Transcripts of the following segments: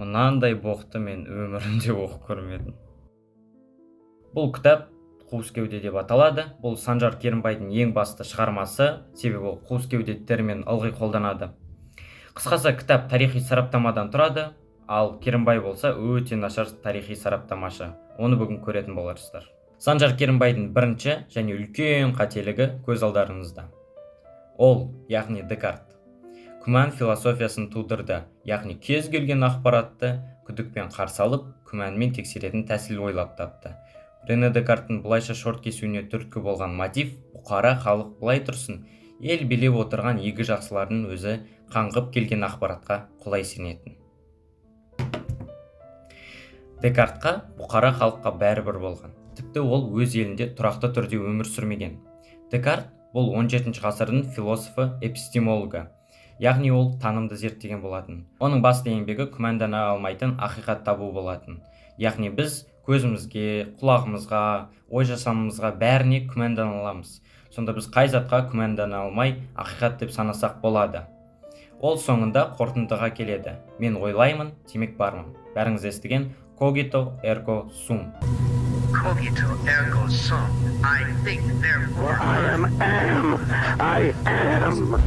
Мынандай боқты мен өмірімде оқып көрмедім. Бұл кітап «Қуыс кеуде» деп аталады. Бұл Санжар Керімбайдың ең басты шығармасы, себебі ол қуыс кеуде терминін ылғи қолданады. Қысқасы, кітап тарихи сараптамадан тұрады, ал Керімбай болса өте нашар тарихи сараптамашы. Оны бүгін көретін боларсыздар. Санжар Керімбайдың бірінші және үлкен қателігі көз алдарыңызда. Ол, яғни Декарт, күмән философиясын тудырды, яғни кез келген ақпаратты күдікпен қарсы алып, күмәнмен тексеретін тәсіл ойлап тапты. Рене Декарттың бұлайша шорт кесуіне түрткі болған мотив, бұқара халық бұлай тұрсын, ел билеп отырған игі жақсылардың өзі қаңғып келген ақпаратқа құлай сенетін. Декартқа бұқара халыққа бәрібір болған. Тіпті ол өз елінде тұрақты түрде өмір сүрмеген. Декарт бұл 17 ғасырдың философы, эпистемологы, яғни ол танымды зерттеген болатын. Оның басты еңбегі күмәндана алмайтын ақиқат табу болатын. Яғни біз көзімізге, құлағымызға, ой жасамымызға бәріне күмәндана аламыз. Сонда біз қай затқа күмәндана алмай ақиқат деп санасақ болады. Ол соңында қорытындыға келеді. Мен ойлаймын, демек бармын. Бәріңіз естіген cogito ergo sum. Cogito ergo sum. I think, therefore I am.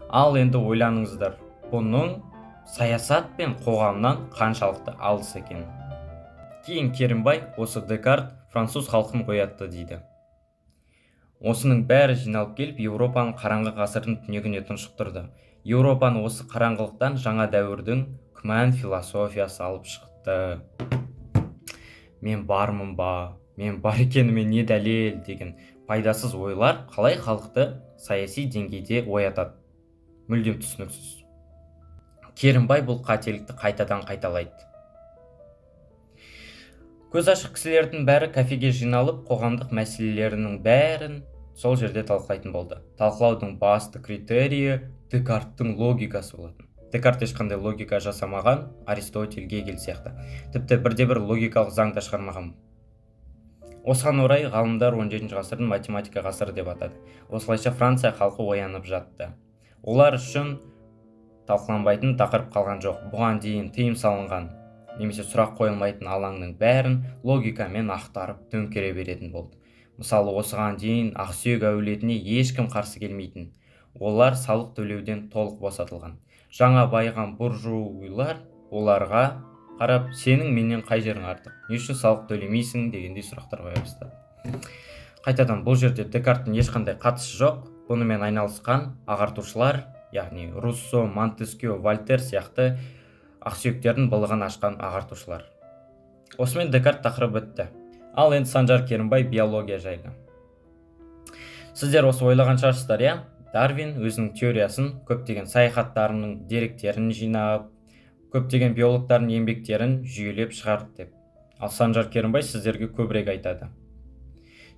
Ал енді ойланыңыздар, бұның саясат пен қоғамнан қаншалықты алыс екен. Кейін Керімбай осы Декарт француз халқын қоятты дейді. Осының бәрі жиналып келіп, Еуропаның қараңғы ғасырдың түнегіне тұншықтырды. Еуропаны осы қараңғылықтан жаңа дәуірдің күмән философиясы алып шықты. Мен бармын ба, мен бар екеніме не дәлел деген пайдасыз ойлар қалай халықты саяси деңгейде оятады? Мүлдем түсініксіз. Керімбай бұл қателікті қайтадан қайталайды. Көз ашық кісілердің бәрі кафеге жиналып, қоғамдық мәселелерінің бәрін сол жерде талқылайтын болды. Талқылаудың басты критерийі Декарттың логикасы болатын. Декарт ешқандай логика жасамаған, Аристотель, Гегель сияқты. Тіпті бірде-бір логикалық заң да шығармаған. Осыған орай ғалымдар 17 ғасырдың математика ғасыры деп атады. Осылайша Франция халқы оянып жатты. Олар үшін талқыланбайтын тақырып қалған жоқ. Бұған дейін тыйым салынған немесе сұрақ қойылмайтын алаңның бәрін логикамен ақтарып төңкере беретін болды. Мысалы, осыған дейін Ақсүйек әулетіне ешкім қарсы келмейтін. Олар салық төлеуден толық босатылған. Жаңа байыған буржуйлар оларға қарап, сенің менен қай жерің артық? Не үшін салық төлемейсің дегендей сұрақтар қоя бастады. Қайтадан бұл жерде Декарттың ешқандай қатысы жоқ. Бұнымен айналысқан ағартушылар, яғни Руссо, Монтескье, Вольтер сияқты ақсүйектердің былығын ашқан ағартушылар. Осымен Декарт тақырыбы бітті. Ал енді Санжар Керімбай биология жайлы. Сіздер осы ойлаған шығарсыздар, иә? Дарвин өзінің теориясын көптеген саяхаттарының деректерін жинап, көптеген биологтардың еңбектерін жүйелеп шығарды деп. Ал Санжар Керімбай сіздерге көбірек айтады.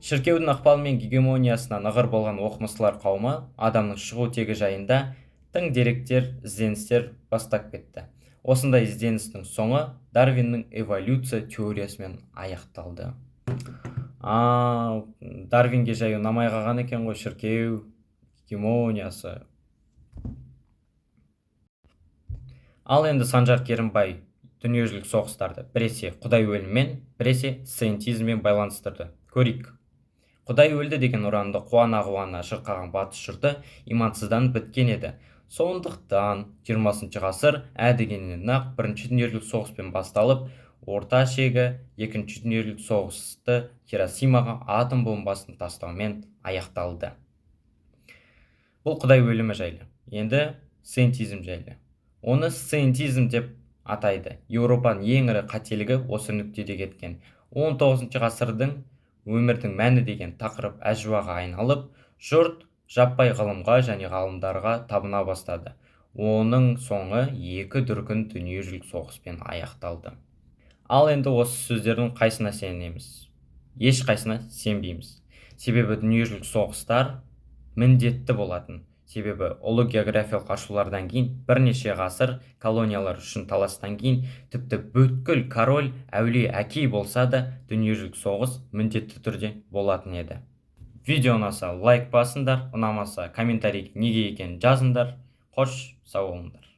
Шіркеудің ықпалы мен гегемониясынан ығыр болған оқымыстылар қауымы адамның шығу тегі жайында тың деректер, ізденістер бастап кетті. Осындай ізденістің соңы Дарвиннің эволюция теориясымен аяқталды. Дарвинге жай ұнамай қалған екен ғой шіркеу, гегемониясы. Ал енді Санжар Керімбай дүниежүзілік соғыстарды біресе құдай өліммен, біресе сциентизммен байланыстырды. Көрейік. Құдай өлді деген ұранды қуана-қуана шырқаған батыс жұрты имансызданып біткен еді. Сондықтан 20 ғасыр дегеннен ақ бірінші дүниежүзілік соғыспен басталып, орта шегі екінші дүниежүзілік соғысты Хиросимаға атом бомбасын тастаумен аяқталды. Бұл құдай өлімі жайлы. Енді сциентизм жайлы. Оны сциентизм деп атайды. Еуропаның ең ірі қателігі осы нүктеде кеткен. 19 ғасырдың өмірдің мәні деген тақырып әжуаға айналып, жұрт жаппай ғылымға және ғалымдарға табына бастады. Оның соңы екі дүркін дүниежүзілік соғыспен аяқталды. Ал енді осы сөздердің қайсына сенеміз? Ешқайсына сенбейміз. Себебі дүниежүзілік соғыстар міндетті болатын. Себебі ұлы географиялық ашулардан кейін бірнеше ғасыр колониялар үшін таластан кейін тіпті бүткіл король, әулие, әкей болса да дүниежүзілік соғыс міндетті түрде болатын еді. Видео ұнаса лайк басыңдар, ұнамаса комментарий неге екенін жазыңдар. Қош, сау болыңдар.